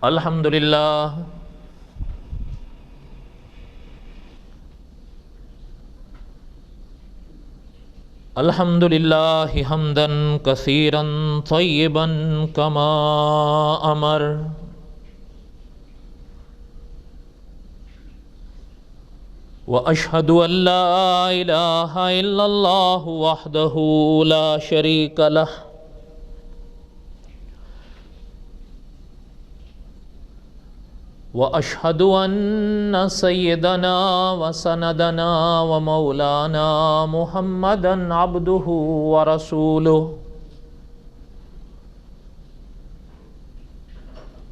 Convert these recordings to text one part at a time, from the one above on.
الحمدللہ الحمدللہ حمدا کثیرا طیبا کما امر واشہد ان لا الہ الا اللہ وحدہ لا شریک لہ واشہد ان سیدنا وسندنا ومولانا محمدا عبدہ ورسولہ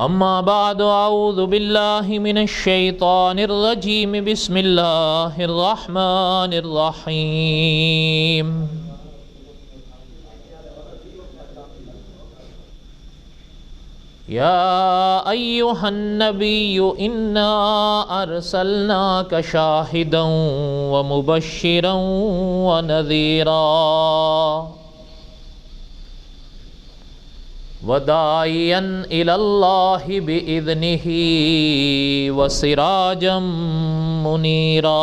اما بعد اعوذ باللہ من الشیطان الرجیم بسم اللہ الرحمن الرحیم یا ایہا النبی انا ارسلناک شاہدا ومبشرا ونذیرا وداعیا الی اللہ بإذنہ وسراجا منیرا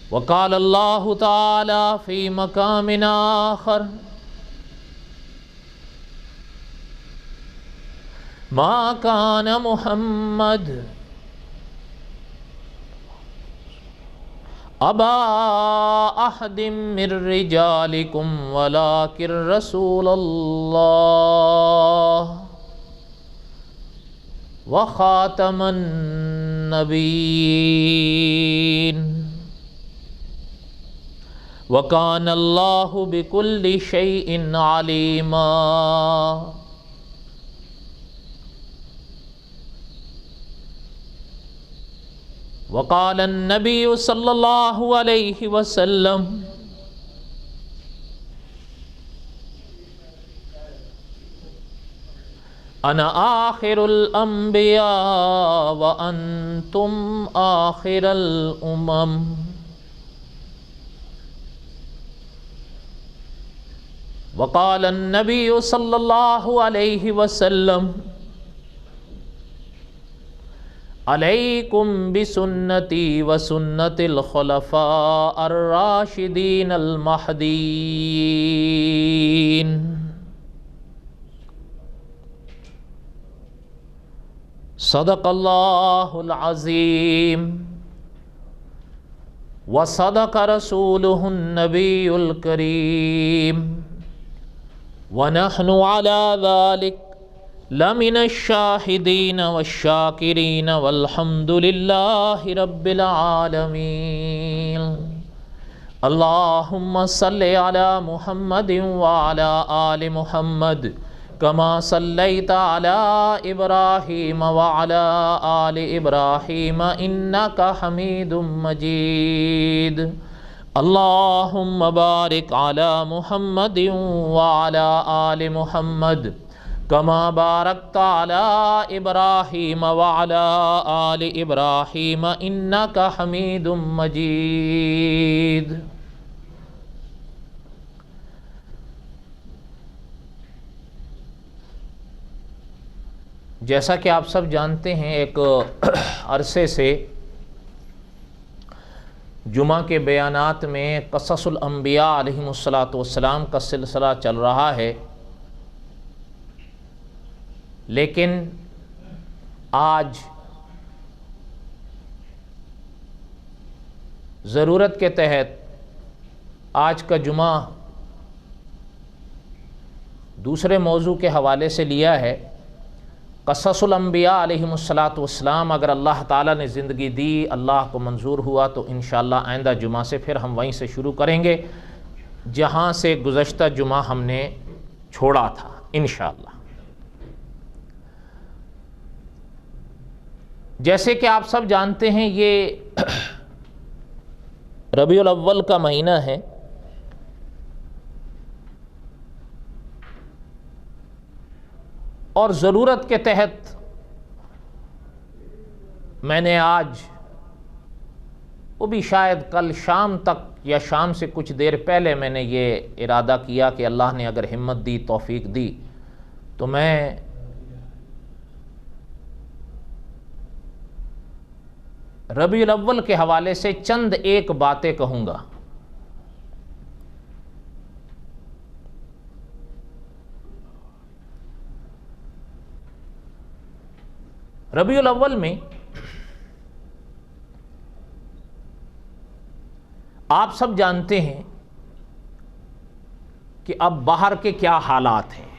وقال اللہ تعالی فی مقام آخر ما کان محمد ابا احد من رجالکم ولکن رسول اللہ وخاتم النبیین وَكَانَ اللَّهُ بِكُلِّ شَيْءٍ عَلِيمًا وقال النبي صلى الله عليه وسلم أنا آخر الأنبياء وأنتم آخر الأمم وقال النبي صلى الله عليه وسلم عليكم بسنتي وسنة الخلفاء الراشدين المهديين صدق الله العظيم وصدق رسوله النبي الكريم ونحن على ذلك لمن الشاهدين والشاكرين والحمد لله رب العالمين اللهم صل على محمد وعلى آل محمد كما صليت على إبراهيم وعلى آل إبراهيم إنك حميد مجيد اللهم بارك على محمد وعلى آل محمد كما باركت على إبراهيم وعلى آل إبراهيم إنك حميد مجيد جیسا کہ آپ سب جانتے ہیں ایک عرصے سے جمعہ کے بیانات میں قصص الانبیاء علیہم السلام کا سلسلہ چل رہا ہے، لیکن آج ضرورت کے تحت آج کا جمعہ دوسرے موضوع کے حوالے سے لیا ہے۔ قصص الانبیاء علیہم السلام اگر اللہ تعالیٰ نے زندگی دی، اللہ کو منظور ہوا تو انشاءاللہ آئندہ جمعہ سے پھر ہم وہیں سے شروع کریں گے جہاں سے گزشتہ جمعہ ہم نے چھوڑا تھا انشاءاللہ۔ جیسے کہ آپ سب جانتے ہیں یہ ربیع الاول کا مہینہ ہے، اور ضرورت کے تحت میں نے آج وہ بھی شاید کل شام تک یا شام سے کچھ دیر پہلے میں نے یہ ارادہ کیا کہ اللہ نے اگر ہمت دی، توفیق دی، تو میں ربیع الاول کے حوالے سے چند ایک باتیں کہوں گا۔ ربیع الاول میں آپ سب جانتے ہیں کہ اب باہر کے کیا حالات ہیں۔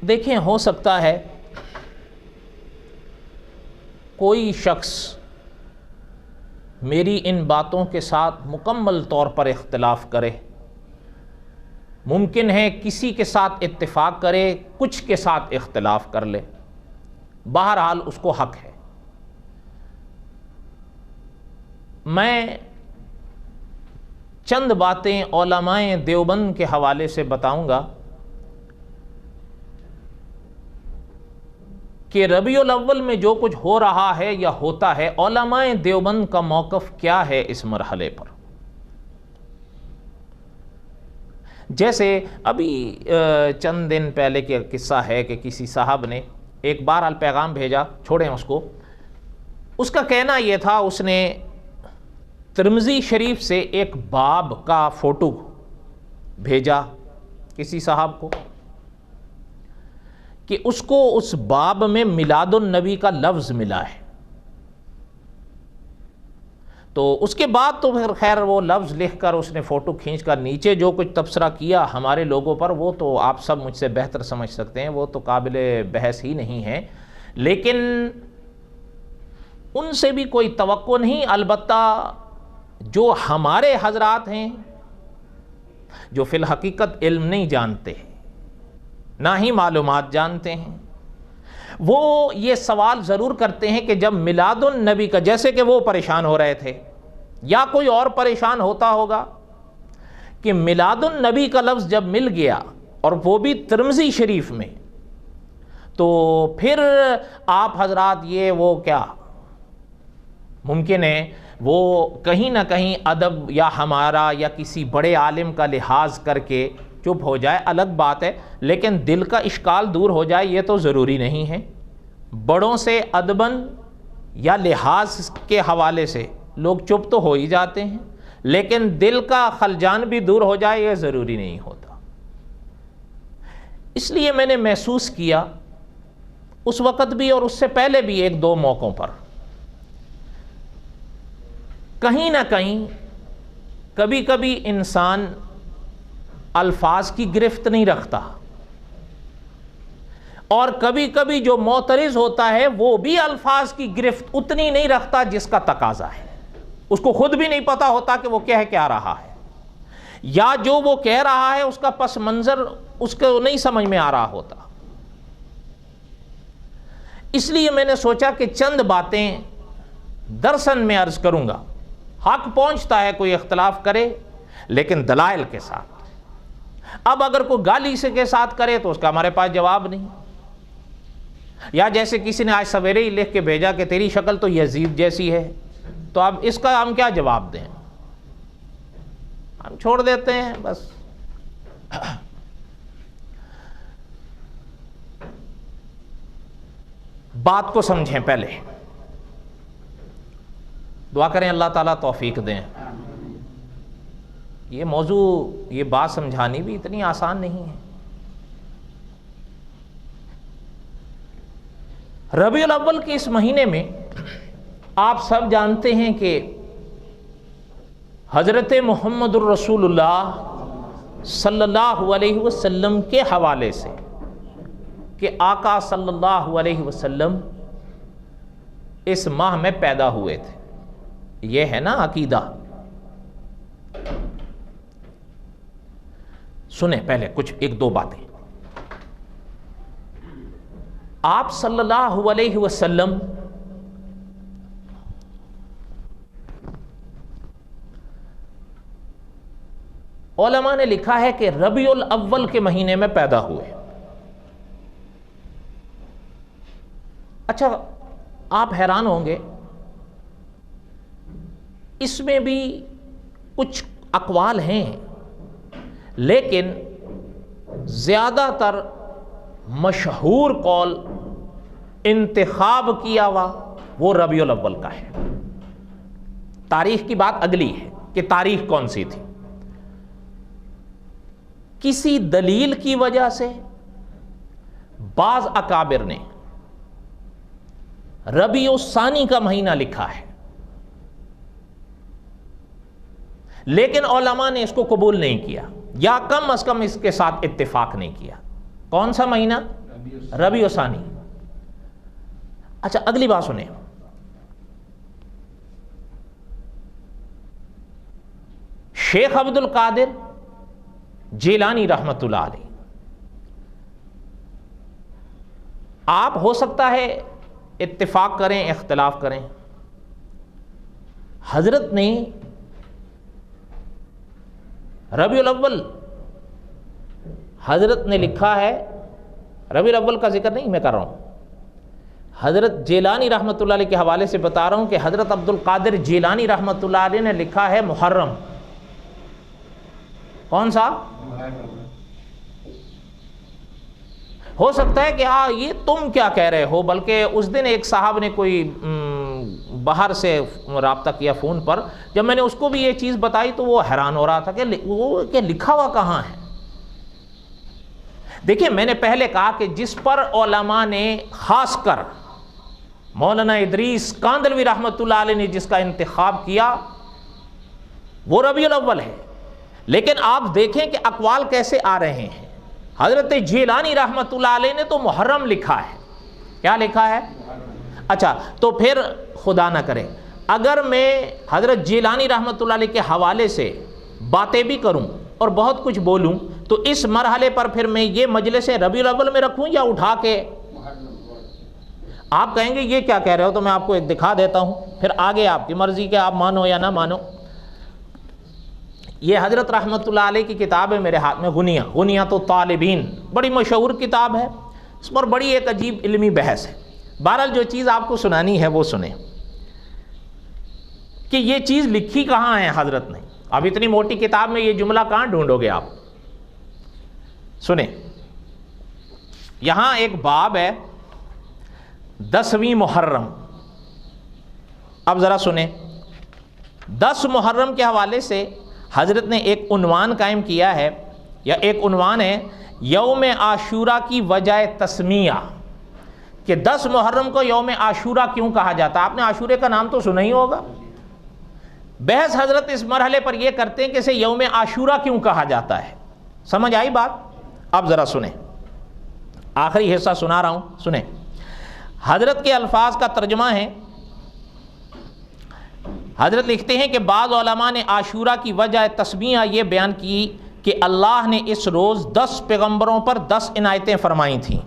دیکھیں، ہو سکتا ہے کوئی شخص میری ان باتوں کے ساتھ مکمل طور پر اختلاف کرے، ممکن ہے کسی کے ساتھ اتفاق کرے، کچھ کے ساتھ اختلاف کر لے، بہرحال اس کو حق ہے۔ میں چند باتیں علماء دیوبند کے حوالے سے بتاؤں گا کہ ربیع الاول میں جو کچھ ہو رہا ہے یا ہوتا ہے، علماء دیوبند کا موقف کیا ہے اس مرحلے پر۔ جیسے ابھی چند دن پہلے کا قصہ ہے کہ کسی صاحب نے ایک بہرحال پیغام بھیجا، چھوڑیں اس کو۔ اس کا کہنا یہ تھا، اس نے ترمذی شریف سے ایک باب کا فوٹو بھیجا کسی صاحب کو کہ اس کو اس باب میں میلاد النبی کا لفظ ملا ہے۔ تو اس کے بعد تو پھر خیر وہ لفظ لکھ کر اس نے فوٹو کھینچ کر نیچے جو کچھ تبصرہ کیا ہمارے لوگوں پر، وہ تو آپ سب مجھ سے بہتر سمجھ سکتے ہیں، وہ تو قابل بحث ہی نہیں ہے۔ لیکن ان سے بھی کوئی توقع نہیں، البتہ جو ہمارے حضرات ہیں جو فی الحقیقت علم نہیں جانتے، نہ ہی معلومات جانتے ہیں، وہ یہ سوال ضرور کرتے ہیں کہ جب میلاد النبی کا، جیسے کہ وہ پریشان ہو رہے تھے یا کوئی اور پریشان ہوتا ہوگا کہ میلاد النبی کا لفظ جب مل گیا اور وہ بھی ترمذی شریف میں، تو پھر آپ حضرات یہ وہ کیا ممکن ہے وہ کہیں نہ کہیں ادب یا ہمارا یا کسی بڑے عالم کا لحاظ کر کے چپ ہو جائے، الگ بات ہے، لیکن دل کا اشکال دور ہو جائے یہ تو ضروری نہیں ہے۔ بڑوں سے ادباً یا لحاظ کے حوالے سے لوگ چپ تو ہو ہی جاتے ہیں، لیکن دل کا خلجان بھی دور ہو جائے یہ ضروری نہیں ہوتا۔ اس لیے میں نے محسوس کیا اس وقت بھی اور اس سے پہلے بھی ایک دو موقعوں پر، کہیں نہ کہیں کبھی کبھی انسان الفاظ کی گرفت نہیں رکھتا، اور کبھی کبھی جو معترض ہوتا ہے وہ بھی الفاظ کی گرفت اتنی نہیں رکھتا جس کا تقاضا ہے، اس کو خود بھی نہیں پتا ہوتا کہ وہ کہہ کیا رہا ہے، یا جو وہ کہہ رہا ہے اس کا پس منظر اس کو نہیں سمجھ میں آ رہا ہوتا۔ اس لیے میں نے سوچا کہ چند باتیں درسن میں عرض کروں گا، حق پہنچتا ہے کوئی اختلاف کرے لیکن دلائل کے ساتھ۔ اب اگر کوئی گالی سے کے ساتھ کرے تو اس کا ہمارے پاس جواب نہیں، یا جیسے کسی نے آج سویرے ہی لکھ کے بھیجا کہ تیری شکل تو یزید جیسی ہے، تو اب اس کا ہم کیا جواب دیں؟ ہم چھوڑ دیتے ہیں بس۔ بات کو سمجھیں، پہلے دعا کریں اللہ تعالیٰ توفیق دیں۔ یہ موضوع، یہ بات سمجھانی بھی اتنی آسان نہیں ہے۔ ربیع الاول کے اس مہینے میں آپ سب جانتے ہیں کہ حضرت محمد الرسول اللہ صلی اللہ علیہ وسلم کے حوالے سے کہ آقا صلی اللہ علیہ وسلم اس ماہ میں پیدا ہوئے تھے، یہ ہے نا عقیدہ۔ سنیں پہلے کچھ ایک دو باتیں۔ آپ صلی اللہ علیہ وسلم علماء نے لکھا ہے کہ ربیع الاول کے مہینے میں پیدا ہوئے۔ اچھا، آپ حیران ہوں گے اس میں بھی کچھ اقوال ہیں، لیکن زیادہ تر مشہور قول انتخاب کیا ہوا وہ ربیع الاول کا ہے۔ تاریخ کی بات اگلی ہے کہ تاریخ کون سی تھی۔ کسی دلیل کی وجہ سے بعض اکابر نے ربیع الثانی کا مہینہ لکھا ہے، لیکن علماء نے اس کو قبول نہیں کیا، یا کم از کم اس کے ساتھ اتفاق نہیں کیا۔ کون سا مہینہ؟ ربیع الثانی۔ اچھا اگلی بات سنیں، شیخ عبد القادر جیلانی رحمت اللہ علیہ، آپ ہو سکتا ہے اتفاق کریں اختلاف کریں، حضرت نے ربیع الاول حضرت نے لکھا ہے، ربیع الاول کا ذکر نہیں میں کر رہا ہوں، حضرت جیلانی رحمت اللہ علیہ کے حوالے سے بتا رہا ہوں کہ حضرت عبد القادر جیلانی رحمت اللہ علیہ نے لکھا ہے محرم۔ کون سا؟ ہو سکتا ہے کہ یہ تم کیا کہہ رہے ہو، بلکہ اس دن ایک صاحب نے کوئی باہر سے رابطہ کیا فون پر، جب میں نے اس کو بھی یہ چیز بتائی تو وہ حیران ہو رہا تھا کہ وہ کہ لکھا ہوا کہاں ہے۔ دیکھیں میں نے پہلے کہا کہ جس پر علماء نے خاص کر مولانا ادریس کاندلوی رحمت اللہ علیہ نے جس کا انتخاب کیا وہ ربیع الاول ہے، لیکن آپ دیکھیں کہ اقوال کیسے آ رہے ہیں۔ حضرت جیلانی رحمت اللہ علیہ نے تو محرم لکھا ہے۔ کیا لکھا ہے؟ اچھا تو پھر خدا نہ کرے اگر میں حضرت جیلانی رحمت اللہ علیہ کے حوالے سے باتیں بھی کروں اور بہت کچھ بولوں تو اس مرحلے پر پھر میں یہ مجلس ربیع الاول میں رکھوں یا اٹھا کے؟ آپ کہیں گے یہ کیا کہہ رہے ہو، تو میں آپ کو ایک دکھا دیتا ہوں، پھر آگے آپ کی مرضی کہ آپ مانو یا نہ مانو۔ یہ حضرت رحمت اللہ علیہ کی کتاب ہے میرے ہاتھ میں، غنیۃ الطالبین، بڑی مشہور کتاب ہے، اس پر بڑی ایک عجیب علمی بحث ہے۔ بہرحال جو چیز آپ کو سنانی ہے وہ سنیں کہ یہ چیز لکھی کہاں ہے حضرت نے۔ اب اتنی موٹی کتاب میں یہ جملہ کہاں ڈھونڈو گے آپ؟ سنیں، یہاں ایک باب ہے 10ویں محرم۔ اب ذرا سنیں، 10 محرم کے حوالے سے حضرت نے ایک عنوان قائم کیا ہے، یا ایک عنوان ہے یوم عاشورہ کی وجہ تسمیہ، کہ 10 محرم کو یوم عاشورہ کیوں کہا جاتا ہے۔ آپ نے عاشورے کا نام تو سنا ہی ہوگا۔ بحث حضرت اس مرحلے پر یہ کرتے ہیں کہ اسے یوم عاشورہ کیوں کہا جاتا ہے۔ سمجھ آئی بات؟ اب ذرا سنیں، آخری حصہ سنا رہا ہوں، سنیں۔ حضرت کے الفاظ کا ترجمہ ہے، حضرت لکھتے ہیں کہ بعض علماء نے عاشورہ کی وجہ تسمیہ یہ بیان کی کہ اللہ نے اس روز 10 پیغمبروں پر 10 عنایتیں فرمائی تھیں۔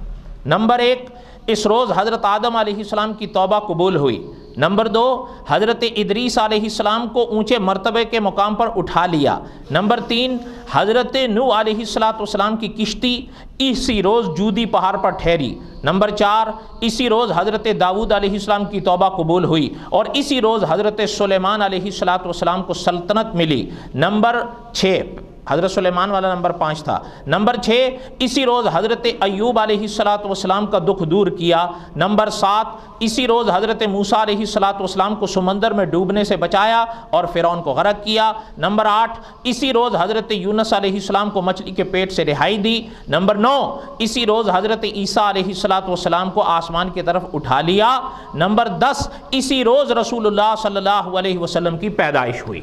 نمبر 1، اس روز حضرت آدم علیہ السلام کی توبہ قبول ہوئی۔ نمبر 2، حضرت ادریس علیہ السلام کو اونچے مرتبے کے مقام پر اٹھا لیا۔ نمبر 3، حضرت نوح علیہ السلام کی کشتی اسی روز جودی پہاڑ پر ٹھہری۔ نمبر 4، اسی روز حضرت داؤد علیہ السلام کی توبہ قبول ہوئی، اور اسی روز حضرت سلیمان علیہ السلام کو سلطنت ملی۔ نمبر 6، حضرت سلیمان والا نمبر 5 تھا۔ نمبر 6، اسی روز حضرت ایوب علیہ السلام کا دکھ دور کیا۔ نمبر 7، اسی روز حضرت موسیٰ علیہ السلام کو سمندر میں ڈوبنے سے بچایا اور فرعون کو غرق کیا۔ نمبر 8، اسی روز حضرت یونس علیہ السلام کو مچھلی کے پیٹ سے رہائی دی۔ نمبر 9، اسی روز حضرت عیسیٰ علیہ السلام کو آسمان کی طرف اٹھا لیا۔ نمبر 10، اسی روز رسول اللہ صلی اللہ علیہ وسلم کی پیدائش ہوئی۔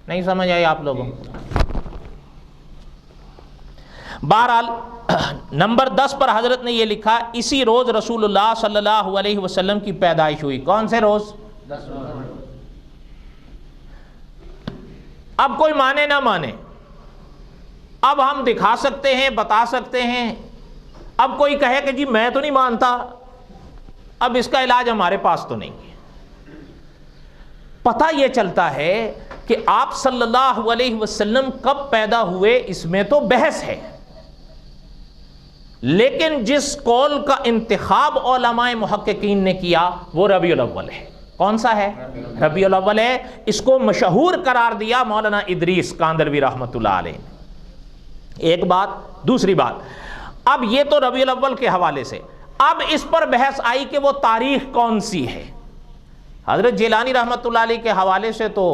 نہیں سمجھ آئی آپ لوگوں؟ بہرحال نمبر 10 پر حضرت نے یہ لکھا اسی روز رسول اللہ صلی اللہ علیہ وسلم کی پیدائش ہوئی۔ کون سے روز؟ اب کوئی مانے نہ مانے، اب ہم دکھا سکتے ہیں، بتا سکتے ہیں۔ اب کوئی کہے کہ جی میں تو نہیں مانتا، اب اس کا علاج ہمارے پاس تو نہیں ہے۔ پتہ یہ چلتا ہے کہ آپ صلی اللہ علیہ وسلم کب پیدا ہوئے اس میں تو بحث ہے، لیکن جس قول کا انتخاب علماء محققین نے کیا وہ ربیع الاول ہے۔ کون سا ہے؟ ربیع الاول ہے. اس کو مشہور قرار دیا مولانا ادریس کاندلوی رحمۃ اللہ علیہ نے. ایک بات. دوسری بات، اب یہ تو ربیع الاول کے حوالے سے، اب اس پر بحث آئی کہ وہ تاریخ کون سی ہے. حضرت جیلانی رحمۃ اللہ علیہ کے حوالے سے تو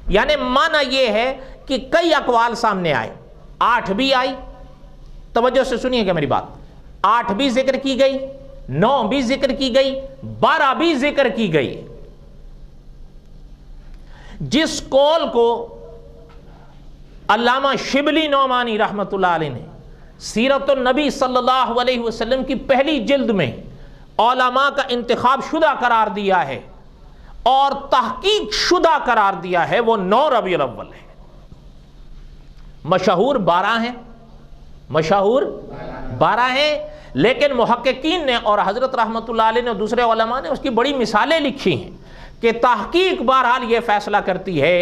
یعنی معنی یہ ہے کہ کئی اقوال سامنے آئے. 8 بھی آئی، توجہ سے سنیے کہ میری بات، 8 بھی ذکر کی گئی، 9 بھی ذکر کی گئی، 12 بھی ذکر کی گئی. جس قول کو علامہ شبلی نعمانی رحمۃ اللہ علیہ نے سیرت النبی صلی اللہ علیہ وسلم کی پہلی جلد میں علماء کا انتخاب شدہ قرار دیا ہے اور تحقیق شدہ قرار دیا ہے، وہ 9 ربیع الاول ہے. مشہور 12 ہیں، مشہور 12 ہیں، لیکن محققین نے اور حضرت رحمۃ اللہ علیہ نے دوسرے علماء نے اس کی بڑی مثالیں لکھی ہیں کہ تحقیق بہرحال یہ فیصلہ کرتی ہے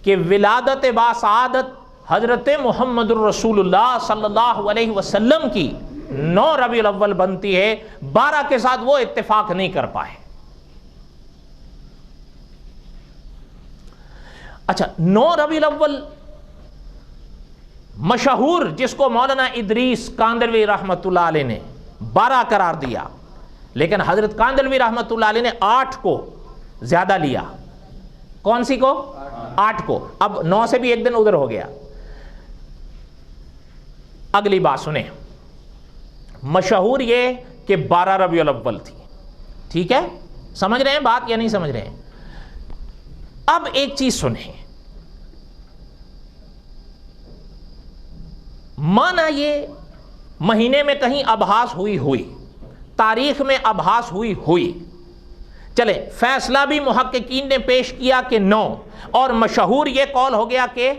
کہ ولادت باسعادت حضرت محمد الرسول اللہ صلی اللہ علیہ وسلم کی 9 ربیع الاول بنتی ہے. 12 کے ساتھ وہ اتفاق نہیں کر پائے. اچھا، 9 ربیع الاول مشہور جس کو مولانا ادریس کاندلوی رحمۃ اللہ علیہ نے 12 قرار دیا، لیکن حضرت کاندلوی رحمۃ اللہ علیہ نے 8 کو زیادہ لیا. کون سی کو؟ 8 کو. اب 9 سے بھی ایک دن ادھر ہو گیا. اگلی بات سنیں، مشہور یہ کہ 12 ربیع الاول تھی. ٹھیک ہے، سمجھ رہے ہیں بات یا نہیں سمجھ رہے ہیں؟ اب ایک چیز سنیں، مانا یہ مہینے میں کہیں ابحاث ہوئی، تاریخ میں ابحاث ہوئی، چلے فیصلہ بھی محققین نے پیش کیا کہ 9 اور مشہور یہ قول ہو گیا کہ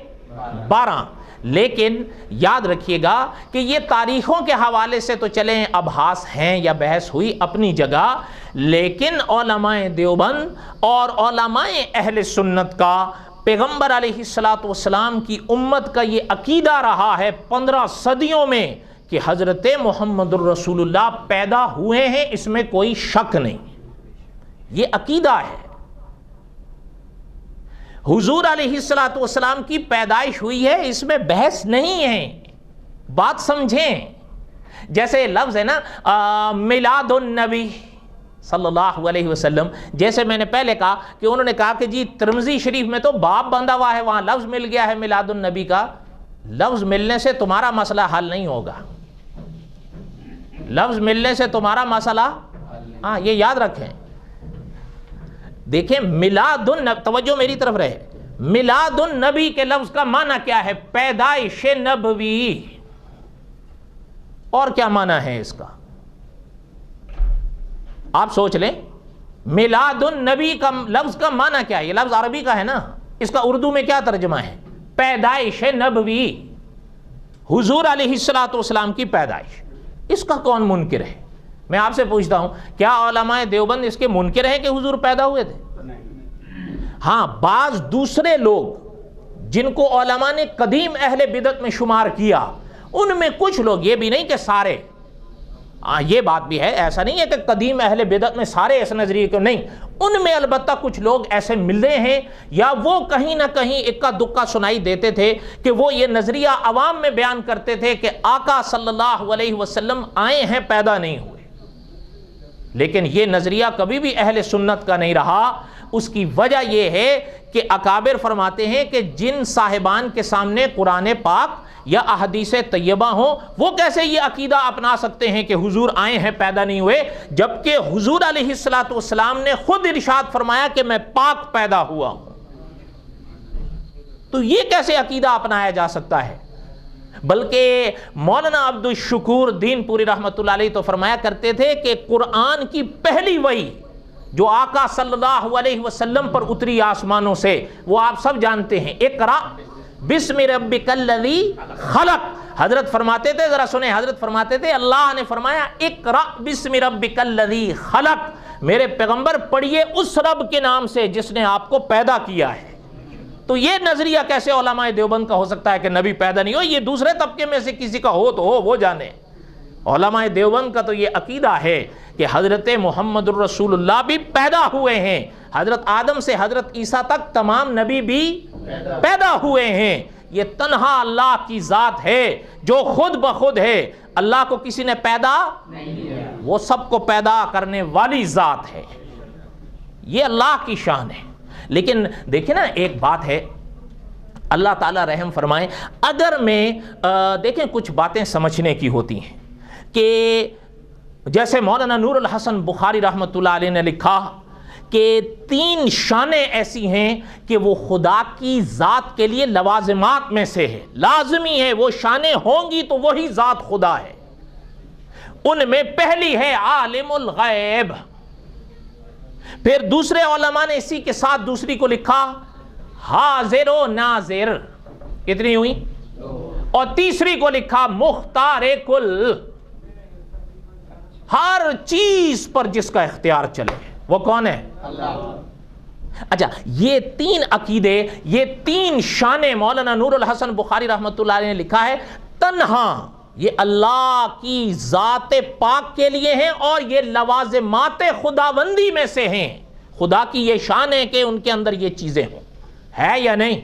12. لیکن یاد رکھیے گا کہ یہ تاریخوں کے حوالے سے تو چلیں ابحاث ہیں یا بحث ہوئی اپنی جگہ، لیکن علماء دیوبند اور علماء اہل سنت کا پیغمبر علیہ الصلوۃ والسلام کی امت کا یہ عقیدہ رہا ہے 15 صدیوں میں کہ حضرت محمد الرسول اللہ پیدا ہوئے ہیں، اس میں کوئی شک نہیں. یہ عقیدہ ہے. حضور علیہ الصلوۃ والسلام کی پیدائش ہوئی ہے، اس میں بحث نہیں ہے. بات سمجھیں، جیسے لفظ ہے نا میلاد النبی صلی اللہ علیہ وسلم، جیسے میں نے پہلے کہا کہ انہوں نے کہا کہ جی ترمذی شریف میں تو باب بندھا ہوا ہے، وہاں لفظ مل گیا ہے میلاد النبی کا. لفظ ملنے سے تمہارا مسئلہ حل نہیں ہوگا. لفظ ملنے سے تمہارا مسئلہ، ہاں یہ یاد رکھیں. دیکھیں میلاد النبی، توجہ میری طرف رہے، میلاد النبی کے لفظ کا معنی کیا ہے؟ پیدائش نبوی. اور کیا معنی ہے اس کا؟ آپ سوچ لیں، میلاد النبی کا لفظ کا معنی کیا ہے؟ یہ لفظ عربی کا ہے نا، اس کا اردو میں کیا ترجمہ ہے؟ پیدائش نبوی، حضور علیہ الصلوۃ والسلام کی پیدائش. اس کا کون منکر ہے؟ میں آپ سے پوچھتا ہوں، کیا علماء دیوبند اس کے منکر ہیں کہ حضور پیدا ہوئے تھے؟ ہاں، بعض دوسرے لوگ جن کو علماء نے قدیم اہل بدعت میں شمار کیا، ان میں کچھ لوگ، یہ بھی نہیں کہ سارے، یہ بات بھی ہے، ایسا نہیں ہے کہ قدیم اہل بدعت میں سارے اس نظریے کو نہیں، ان میں البتہ کچھ لوگ ایسے ملے ہیں یا وہ کہیں نہ کہیں اکا دکا سنائی دیتے تھے کہ وہ یہ نظریہ عوام میں بیان کرتے تھے کہ آقا صلی اللہ علیہ وسلم آئے ہیں، پیدا نہیں ہوئے. لیکن یہ نظریہ کبھی بھی اہل سنت کا نہیں رہا. اس کی وجہ یہ ہے کہ اکابر فرماتے ہیں کہ جن صاحبان کے سامنے قرآن پاک یا احادیث طیبہ ہوں، وہ کیسے یہ عقیدہ اپنا سکتے ہیں کہ حضور آئے ہیں پیدا نہیں ہوئے، جبکہ حضور علیہ الصلوۃ والسلام نے خود ارشاد فرمایا کہ میں پاک پیدا ہوا ہوں. تو یہ کیسے عقیدہ اپنایا جا سکتا ہے؟ بلکہ مولانا عبد الشکور دین پوری رحمۃ اللہ علیہ تو فرمایا کرتے تھے کہ قرآن کی پہلی وحی جو آقا صلی اللہ علیہ وسلم پر اتری آسمانوں سے، وہ آپ سب جانتے ہیں، اقرا بسم ربک الذی خلق. حضرت فرماتے تھے، ذرا سنیں، حضرت فرماتے تھے اللہ نے فرمایا اقرا بسم ربک الذی خلق، میرے پیغمبر پڑھیے اس رب کے نام سے جس نے آپ کو پیدا کیا ہے. تو یہ نظریہ کیسے علماء دیوبند کا ہو سکتا ہے کہ نبی پیدا نہیں ہو؟ یہ دوسرے طبقے میں سے کسی کا ہو تو ہو، وہ جانے. علماء دیوبند کا تو یہ عقیدہ ہے کہ حضرت محمد الرسول اللہ بھی پیدا ہوئے ہیں، حضرت آدم سے حضرت عیسیٰ تک تمام نبی بھی پیدا ہوئے ہیں۔ یہ تنہا اللہ کی ذات ہے جو خود بخود ہے، اللہ کو کسی نے پیدا نہیں کیا، وہ سب کو پیدا کرنے والی ذات ہے، یہ اللہ کی شان ہے۔ لیکن دیکھیں نا ایک بات ہے، اللہ تعالیٰ رحم فرمائے، اگر میں دیکھیں کچھ باتیں سمجھنے کی ہوتی ہیں کہ جیسے مولانا نور الحسن بخاری رحمۃ اللہ علیہ نے لکھا کہ 3 شانیں ایسی ہیں کہ وہ خدا کی ذات کے لیے لوازمات میں سے ہے، لازمی ہے، وہ شانیں ہوں گی تو وہی ذات خدا ہے۔ ان میں پہلی ہے عالم الغیب، پھر دوسرے علماء نے اسی کے ساتھ دوسری کو لکھا حاضر و ناظر، کتنی ہوئی؟ اور تیسری کو لکھا مختار کل، ہر چیز پر جس کا اختیار چلے، وہ کون ہے؟ اللہ۔ اچھا، یہ 3 عقیدے، یہ 3 شانیں مولانا نور الحسن بخاری رحمۃ اللہ علیہ نے لکھا ہے، تنہا یہ اللہ کی ذات پاک کے لیے ہیں اور یہ لوازمات خداوندی میں سے ہیں۔ خدا کی یہ شان ہے کہ ان کے اندر یہ چیزیں ہوں، ہے یا نہیں؟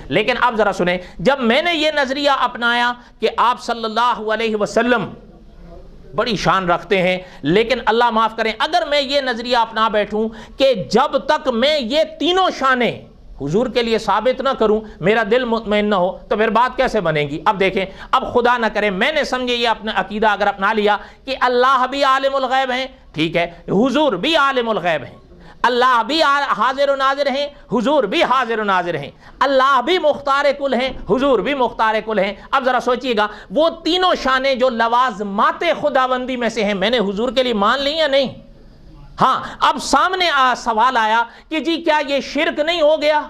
لیکن اب ذرا سنیں، جب میں نے یہ نظریہ اپنایا کہ آپ صلی اللہ علیہ وسلم بڑی شان رکھتے ہیں، لیکن اللہ معاف کریں اگر میں یہ نظریہ اپنا بیٹھوں کہ جب تک میں یہ تینوں شانیں حضور کے لیے ثابت نہ کروں میرا دل مطمئن نہ ہو تو پھر بات کیسے بنے گی؟ اب دیکھیں، اب خدا نہ کرے میں نے سمجھے یہ اپنا عقیدہ اگر اپنا لیا کہ اللہ بھی عالم الغیب ہیں، ٹھیک ہے، حضور بھی عالم الغیب ہیں، اللہ بھی حاضر و ناظر ہیں، حضور بھی حاضر و ناظر ہیں، اللہ بھی مختار کل ہیں، حضور بھی مختار کل ہیں۔ اب ذرا سوچئے گا، وہ تینوں شانیں جو لوازمات خداوندی میں سے ہیں میں نے حضور کے لیے مان لی یا نہیں؟ ہاں، اب سامنے سوال آیا کہ جی کیا یہ شرک نہیں ہو گیا؟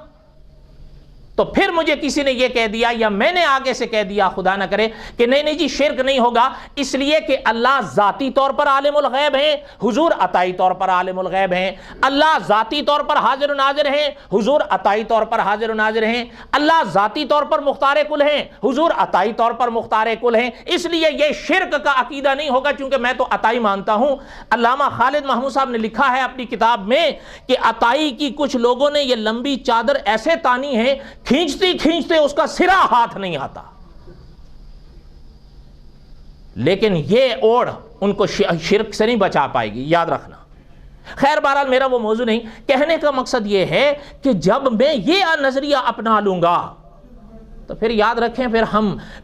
تو پھر مجھے کسی نے یہ کہہ دیا یا میں نے آگے سے کہہ دیا خدا نہ کرے کہ نہیں جی شرک نہیں ہوگا، اس لیے کہ اللہ ذاتی طور پر عالم الغیب ہیں، حضور عطائی طور پر عالم الغیب ہیں، اللہ ذاتی طور پر حاضر و ناظر ہیں، حضور عطائی طور پر حاضر و ناظر ہیں، اللہ ذاتی طور پر مختار کل ہیں، حضور عطائی طور پر مختار کل ہیں، اس لیے یہ شرک کا عقیدہ نہیں ہوگا چونکہ میں تو عطائی مانتا ہوں۔ علامہ خالد محمود صاحب نے لکھا ہے اپنی کتاب میں کہ عطائی کی کچھ لوگوں نے یہ لمبی چادر ایسے تانی ہے کھینچتے کھینچتے اس کا سرا ہاتھ نہیں آتا، لیکن یہ اوڑ ان کو شرک سے نہیں بچا پائے گی، یاد رکھنا۔ خیر بہرحال میرا وہ موضوع نہیں، کہنے کا مقصد یہ ہے کہ جب میں یہ نظریہ اپنا لوں گا تو پھر یاد رکھیں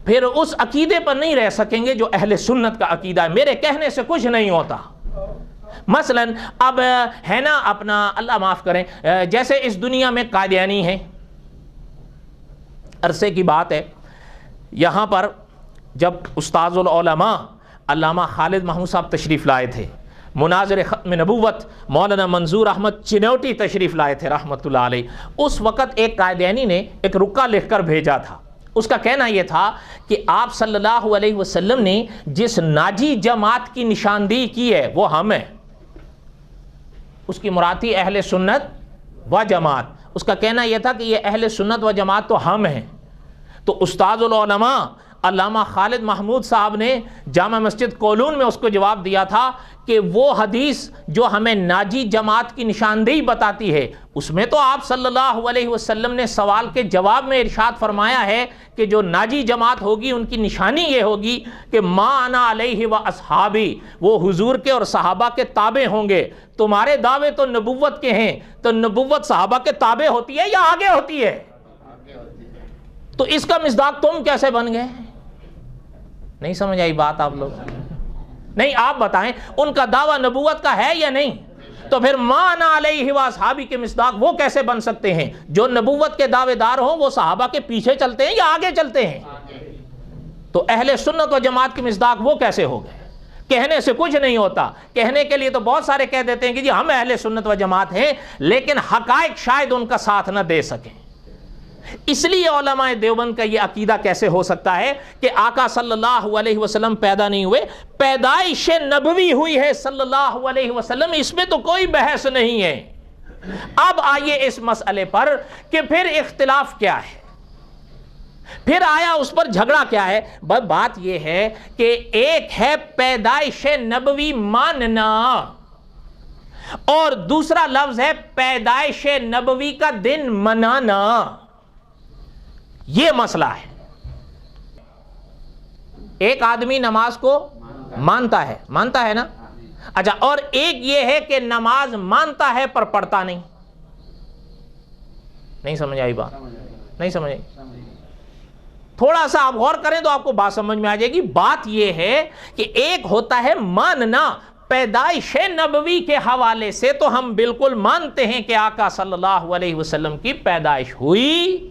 پھر اس عقیدے پر نہیں رہ سکیں گے جو اہل سنت کا عقیدہ ہے، میرے کہنے سے کچھ نہیں ہوتا۔ مثلا اب ہے نا اپنا اللہ معاف کریں، جیسے اس دنیا میں قادیانی ہیں، عرصے کی بات ہے یہاں پر جب استاذ العلماء علامہ خالد محمود صاحب تشریف لائے تھے، مناظر ختم نبوت مولانا منظور احمد چنوٹی تشریف لائے تھے رحمۃ اللہ علیہ، اس وقت ایک قادیانی نے ایک رکا لکھ کر بھیجا تھا، اس کا کہنا یہ تھا کہ آپ صلی اللہ علیہ وسلم نے جس ناجی جماعت کی نشاندہی کی ہے وہ ہم ہیں، اس کی مراد تھی اہل سنت و جماعت، اس کا کہنا یہ تھا کہ یہ اہل سنت و جماعت تو ہم ہیں۔ تو استاذ العلماء علامہ خالد محمود صاحب نے جامع مسجد کولون میں اس کو جواب دیا تھا کہ وہ حدیث جو ہمیں ناجی جماعت کی نشاندہی بتاتی ہے اس میں تو آپ صلی اللہ علیہ وسلم نے سوال کے جواب میں ارشاد فرمایا ہے کہ جو ناجی جماعت ہوگی ان کی نشانی یہ ہوگی کہ ما انا علیہ و اصحابی، وہ حضور کے اور صحابہ کے تابع ہوں گے۔ تمہارے دعوے تو نبوت کے ہیں، تو نبوت صحابہ کے تابع ہوتی ہے یا آگے ہوتی ہے؟ تو اس کا مصداق تم کیسے بن گئے؟ نہیں سمجھ آئی بات آپ لوگ؟ نہیں، آپ بتائیں ان کا دعویٰ نبوت کا ہے یا نہیں؟ تو پھر ما انا علیہ و اصحابی کے مصداق وہ کیسے بن سکتے ہیں؟ جو نبوت کے دعوے دار ہوں وہ صحابہ کے پیچھے چلتے ہیں یا آگے چلتے ہیں؟ تو اہل سنت و جماعت کے مصداق وہ کیسے ہو گئے؟ کہنے سے کچھ نہیں ہوتا، کہنے کے لیے تو بہت سارے کہہ دیتے ہیں کہ جی ہم اہل سنت و جماعت ہیں، لیکن حقائق شاید ان کا ساتھ نہ دے سکیں۔ اس لیے علماء دیوبند کا یہ عقیدہ کیسے ہو سکتا ہے کہ آقا صلی اللہ علیہ وسلم پیدا نہیں ہوئے، پیدائش نبوی ہوئی ہے صلی اللہ علیہ وسلم، اس میں تو کوئی بحث نہیں ہے۔ اب آئیے اس مسئلے پر کہ پھر اختلاف کیا ہے؟ پھر آیا اس پر جھگڑا کیا ہے؟ بات یہ ہے کہ ایک ہے پیدائش نبوی ماننا اور دوسرا لفظ ہے پیدائش نبوی کا دن منانا. یہ مسئلہ ہے. ایک آدمی نماز کو مانتا ہے نا. اچھا، اور ایک یہ ہے کہ نماز مانتا ہے پر پڑھتا نہیں. نہیں سمجھ آئی بات؟ نہیں سمجھ آئی؟ تھوڑا سا آپ غور کریں تو آپ کو بات سمجھ میں آ جائے گی. بات یہ ہے کہ ایک ہوتا ہے ماننا. پیدائش نبوی کے حوالے سے تو ہم بالکل مانتے ہیں کہ آقا صلی اللہ علیہ وسلم کی پیدائش ہوئی،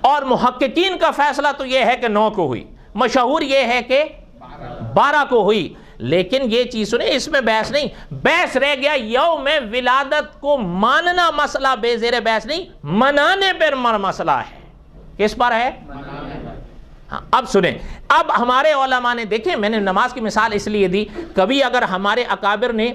اور محققین کا فیصلہ تو یہ ہے کہ 9 کو ہوئی، مشہور یہ ہے کہ 12 کو ہوئی. لیکن یہ چیز سنیں، اس میں بحث نہیں. بحث رہ گیا یوم ولادت کو ماننا. مسئلہ بے زیر بحث نہیں، منانے پر مسئلہ ہے. کس پر ہے؟ ہاں. اب سنیں، اب ہمارے علماء نے دیکھیں، میں نے نماز کی مثال اس لیے دی، کبھی اگر ہمارے اکابر نے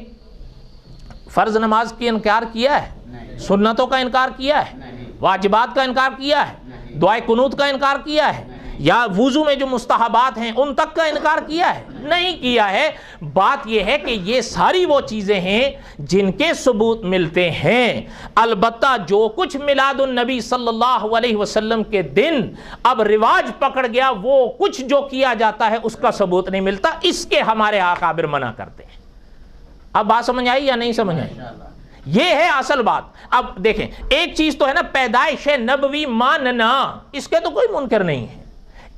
فرض نماز کی انکار کیا ہے، سنتوں کا انکار کیا ہے، واجبات کا انکار کیا ہے، دعائے قنوت کا انکار کیا ہے، یا وضو میں جو مستحبات ہیں ان تک کا انکار کیا ہے؟ نہیں کیا ہے. بات یہ ہے کہ یہ ساری وہ چیزیں ہیں جن کے ثبوت ملتے ہیں. البتہ جو کچھ میلاد النبی صلی اللہ علیہ وسلم کے دن اب رواج پکڑ گیا، وہ کچھ جو کیا جاتا ہے اس کا ثبوت نہیں ملتا. اس کے ہمارے اکابر منع کرتے ہیں. اب بات سمجھ آئی یا نہیں سمجھ آئی؟ یہ ہے اصل بات. اب دیکھیں، ایک چیز تو ہے نا پیدائش نبوی ماننا، اس کے تو کوئی منکر نہیں ہے.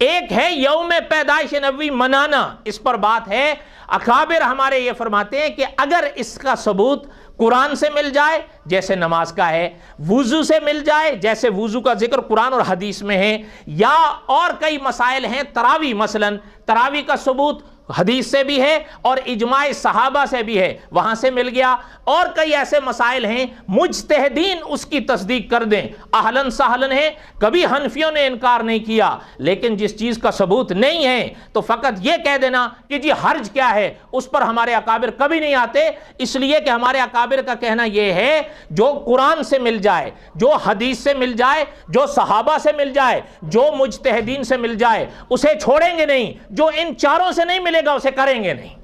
ایک ہے یوم پیدائش نبوی منانا، اس پر بات ہے. اکابر ہمارے یہ فرماتے ہیں کہ اگر اس کا ثبوت قرآن سے مل جائے جیسے نماز کا ہے، وضو سے مل جائے جیسے وضو کا ذکر قرآن اور حدیث میں ہے، یا اور کئی مسائل ہیں، تراوی مثلا، تراوی کا ثبوت حدیث سے بھی ہے اور اجماع صحابہ سے بھی ہے، وہاں سے مل گیا. اور کئی ایسے مسائل ہیں مجتہدین اس کی تصدیق کر دیں، اہلن سہلن ہے. کبھی حنفیوں نے انکار نہیں کیا. لیکن جس چیز کا ثبوت نہیں ہے تو فقط یہ کہہ دینا کہ جی حرج کیا ہے، اس پر ہمارے اکابر کبھی نہیں آتے. اس لیے کہ ہمارے اکابر کا کہنا یہ ہے جو قرآن سے مل جائے، جو حدیث سے مل جائے، جو صحابہ سے مل جائے، جو مجتہدین سے مل جائے، اسے چھوڑیں گے نہیں. جو ان چاروں سے نہیں ملے گا اسے کریں گے نہیں.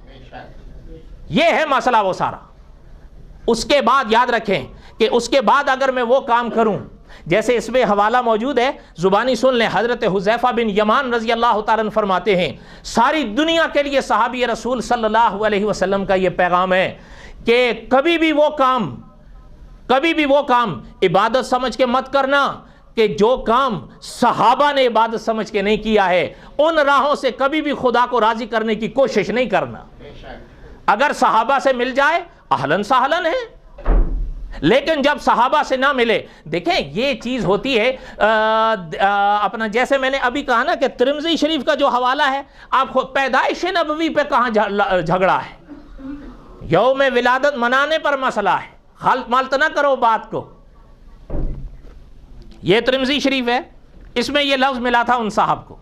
یہ ہے مسئلہ وہ سارا. اس کے بعد یاد رکھیں کہ اس کے بعد اگر میں وہ کام کروں، جیسے اس میں حوالہ موجود ہے، زبانی سن لیں. حضرت حذیفہ بن یمان رضی اللہ تعالیٰ عنہ فرماتے ہیں، ساری دنیا کے لیے صحابی رسول صلی اللہ علیہ وسلم کا یہ پیغام ہے کہ کبھی بھی وہ کام عبادت سمجھ کے مت کرنا کہ جو کام صحابہ نے عبادت سمجھ کے نہیں کیا ہے. ان راہوں سے کبھی بھی خدا کو راضی کرنے کی کوشش نہیں کرنا. اگر صحابہ سے مل جائے اہلن سہلن ہے، لیکن جب صحابہ سے نہ ملے، دیکھیں یہ چیز ہوتی ہے اپنا، جیسے میں نے ابھی کہا نا کہ ترمذی شریف کا جو حوالہ ہے، آپ پیدائش نبوی پہ کہاں جھگڑا ہے؟ یوم ولادت منانے پر مسئلہ ہے. خلط مالت نہ کرو بات کو. یہ ترمذی شریف ہے، اس میں یہ لفظ ملا تھا ان صاحب کو،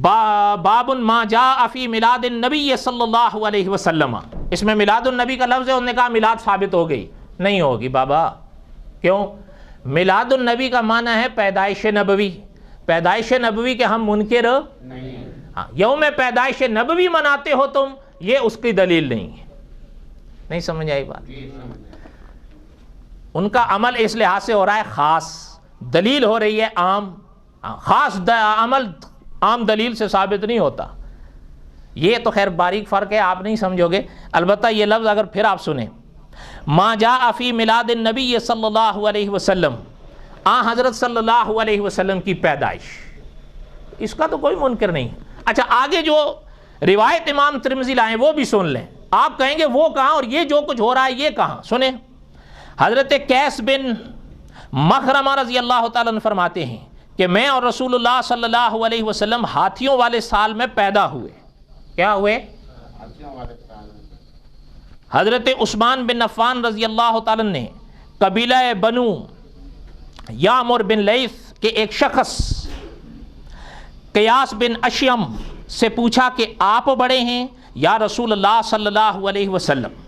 باب ما جاء فی میلاد النبی صلی اللہ علیہ وسلم. اس میں میلاد النبی کا لفظ ہے. انہوں نے کہا میلاد ثابت ہو گئی. نہیں ہوگی بابا. کیوں؟ میلاد النبی کا معنی ہے پیدائش نبوی. پیدائش نبوی کے ہم منکر نہیں ہیں. یوم پیدائش نبوی مناتے ہو تم، یہ اس کی دلیل نہیں ہے. نہیں سمجھ آئی بات؟ ان کا عمل اس لحاظ سے ہو رہا ہے خاص، دلیل ہو رہی ہے عام. خاص عمل عام دلیل سے ثابت نہیں ہوتا. یہ تو خیر باریک فرق ہے، آپ نہیں سمجھو گے. البتہ یہ لفظ اگر پھر آپ سنیں، ما جاء فی میلاد النبی صلی اللہ علیہ وسلم، حضرت صلی اللہ علیہ وسلم کی پیدائش، اس کا تو کوئی منکر نہیں. اچھا، آگے جو روایت امام ترمذی لائیں وہ بھی سن لیں. آپ کہیں گے وہ کہاں اور یہ جو کچھ ہو رہا ہے یہ کہاں؟ سنیں. حضرت قیس بن مخرمہ رضی اللہ تعالیٰ عنہ فرماتے ہیں کہ میں اور رسول اللہ صلی اللہ علیہ وسلم ہاتھیوں والے سال میں پیدا ہوئے. کیا ہوئے؟ حضرت عثمان بن عفان رضی اللہ تعالیٰ نے قبیلہ بنو یامر بن لیث کے ایک شخص قیاس بن اشیم سے پوچھا کہ آپ بڑے ہیں یا رسول اللہ صلی اللہ علیہ وسلم.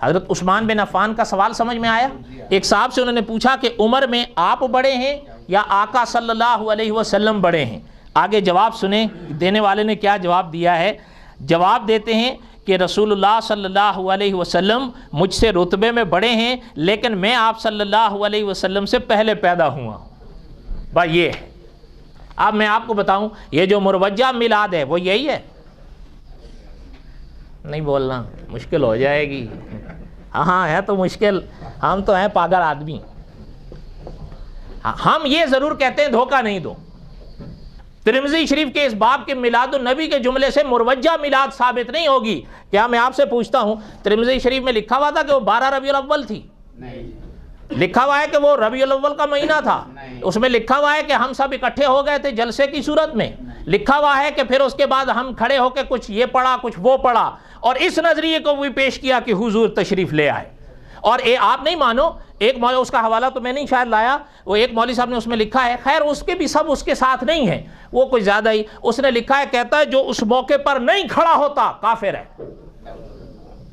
حضرت عثمان بن عفان کا سوال سمجھ میں آیا؟ ایک صاحب سے انہوں نے پوچھا کہ عمر میں آپ بڑے ہیں یا آقا صلی اللہ علیہ وسلم بڑے ہیں؟ آگے جواب سنیں دینے والے نے کیا جواب دیا ہے۔ جواب دیتے ہیں کہ رسول اللہ صلی اللہ علیہ وسلم مجھ سے رتبے میں بڑے ہیں، لیکن میں آپ صلی اللہ علیہ وسلم سے پہلے پیدا ہوا ہوں۔ بھائی یہ ہے۔ اب میں آپ کو بتاؤں یہ جو مروجہ میلاد ہے وہ یہی ہے؟ نہیں بولنا، مشکل ہو جائے گی۔ ہاں ہے تو مشکل، ہم تو ہیں پاگل آدمی۔ ہم یہ ضرور کہتے ہیں دھوکہ نہیں دو، ترمذی شریف کے اس باب کے میلاد النبی کے جملے سے مروجہ میلاد ثابت نہیں ہوگی۔ کیا میں آپ سے پوچھتا ہوں ترمذی شریف میں لکھا ہوا تھا کہ وہ 12 ربیع الاول تھی؟ لکھا ہوا ہے کہ وہ ربیع الاول کا مہینہ تھا؟ اس میں لکھا ہوا ہے کہ ہم سب اکٹھے ہو گئے تھے جلسے کی صورت میں؟ لکھا ہوا ہے کہ پھر اس کے بعد ہم کھڑے ہو کے کچھ یہ پڑھا کچھ وہ پڑھا، اور اس نظریے کو بھی پیش کیا کہ حضور تشریف لے آئے؟ اور آپ نہیں مانو، ایک مولوی، اس کا حوالہ تو میں نہیں شاید لایا، وہ ایک مولوی صاحب نے اس میں لکھا ہے، خیر اس کے بھی سب اس کے ساتھ نہیں ہیں، وہ کچھ زیادہ ہی، اس نے لکھا ہے، کہتا ہے جو اس موقع پر نہیں کھڑا ہوتا کافر ہے۔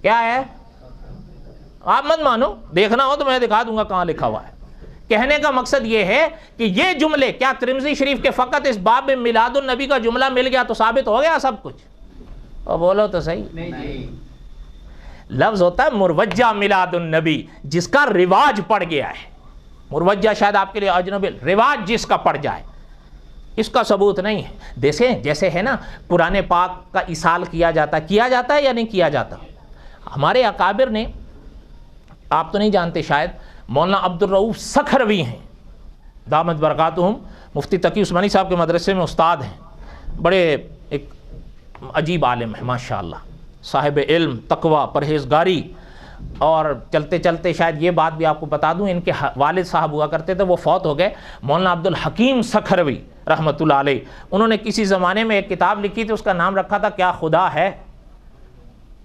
کیا ہے؟ آپ مت مانو، دیکھنا ہو تو میں دکھا دوں گا کہاں لکھا ہوا ہے۔ کہنے کا مقصد یہ ہے کہ یہ جملے کیا ترمذی شریف کے فقط اس باب میں میلاد النبی کا جملہ مل گیا تو ثابت ہو گیا سب کچھ؟ اور بولو تو صحیح۔ لفظ ہوتا ہے مروجہ میلاد النبی، جس کا رواج پڑ گیا ہے۔ مروجہ شاید آپ کے لیے اجنبی، رواج جس کا پڑ جائے، اس کا ثبوت نہیں ہے۔ جیسے ہے نا قرآن پاک کا اصال کیا جاتا ہے یا نہیں کیا جاتا؟ ہمارے اکابر نے، آپ تو نہیں جانتے شاید، مولانا عبدالرؤوف سکھروی ہیں دامت برکاتہم، مفتی تقی عثمانی صاحب کے مدرسے میں استاد ہیں، بڑے ایک عجیب عالم ہیں ماشاءاللہ، صاحب علم، تقوی، پرہیزگاری، اور چلتے چلتے شاید یہ بات بھی آپ کو بتا دوں، ان کے والد صاحب ہوا کرتے تھے، وہ فوت ہو گئے، مولانا عبدالحکیم سکھروی رحمۃ اللہ علیہ۔ انہوں نے کسی زمانے میں ایک کتاب لکھی تھی، اس کا نام رکھا تھا کیا خدا ہے؟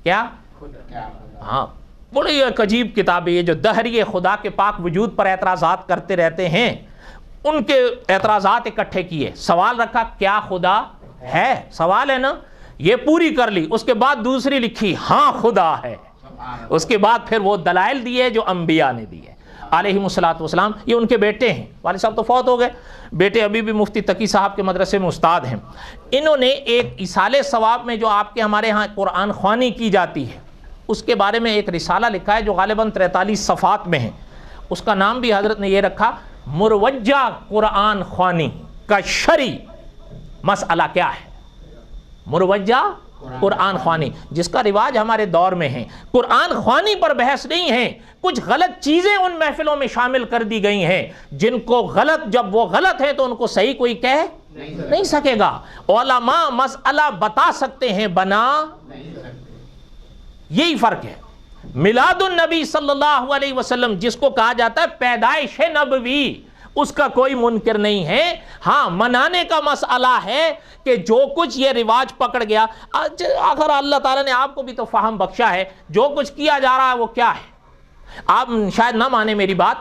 کیا؟ ہاں، بڑی ایک عجیب کتاب ہے یہ، جو دہری خدا کے پاک وجود پر اعتراضات کرتے رہتے ہیں، ان کے اعتراضات اکٹھے کیے، سوال رکھا کیا خدا ہے؟ سوال ہے نا، یہ پوری کر لی، اس کے بعد دوسری لکھی ہاں خدا ہے، اس کے بعد پھر وہ دلائل دیے جو انبیاء نے دیے علیہم الصلوۃ والسلام۔ یہ ان کے بیٹے ہیں، والد صاحب تو فوت ہو گئے، بیٹے ابھی بھی مفتی تقی صاحب کے مدرسے میں استاد ہیں۔ انہوں نے ایک اصالِ ثواب میں جو آپ کے ہمارے ہاں قرآن خوانی کی جاتی ہے، اس کے بارے میں ایک رسالہ لکھا ہے جو غالباً 43 صفحات میں ہے، اس کا نام بھی حضرت نے یہ رکھا مروجہ قرآن خوانی کا شرعی مسئلہ کیا ہے۔ مروجہ قرآن خوانی، جس کا رواج ہمارے دور میں ہے۔ قرآن خوانی پر بحث نہیں ہے، کچھ غلط چیزیں ان محفلوں میں شامل کر دی گئی ہیں جن کو غلط، جب وہ غلط ہے تو ان کو صحیح کوئی کہہ نہیں سکے گا۔ علماء مسئلہ بتا سکتے ہیں، بنا یہی فرق ہے۔ میلاد النبی صلی اللہ علیہ وسلم جس کو کہا جاتا ہے پیدائش نبوی، اس کا کوئی منکر نہیں ہے۔ ہاں منانے کا مسئلہ ہے کہ جو کچھ یہ رواج پکڑ گیا، آخر اللہ تعالیٰ نے آپ کو بھی تو فہم بخشا ہے، جو کچھ کیا جا رہا ہے وہ کیا ہے۔ آپ شاید نہ مانیں میری بات،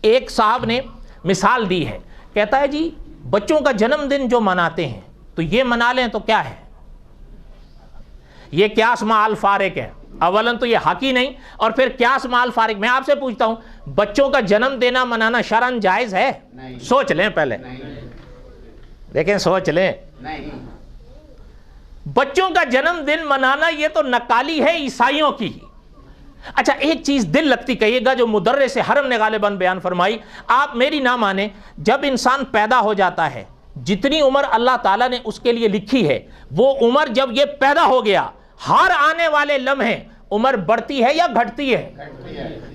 ایک صاحب نے مثال دی ہے، کہتا ہے جی بچوں کا جنم دن جو مناتے ہیں تو یہ منا لیں تو کیا ہے؟ یہ قیاس مع الفارق ہے۔ اولاً تو یہ حق ہی نہیں، اور پھر قیاس مع الفارق۔ میں آپ سے پوچھتا ہوں بچوں کا جنم دینا منانا شرعاً جائز ہے؟ سوچ لیں پہلے، دیکھیں سوچ لیں۔ بچوں کا جنم دن منانا یہ تو نقالی ہے عیسائیوں کی۔ اچھا ایک چیز دل لگتی کہیے گا جو مدرس حرم نے غالباً بیان فرمائی، آپ میری نہ مانیں، جب انسان پیدا ہو جاتا ہے، جتنی عمر اللہ تعالیٰ نے اس کے لیے لکھی ہے، وہ عمر جب یہ پیدا ہو گیا، ہر آنے والے لمحے عمر بڑھتی ہے یا گھٹتی ہے؟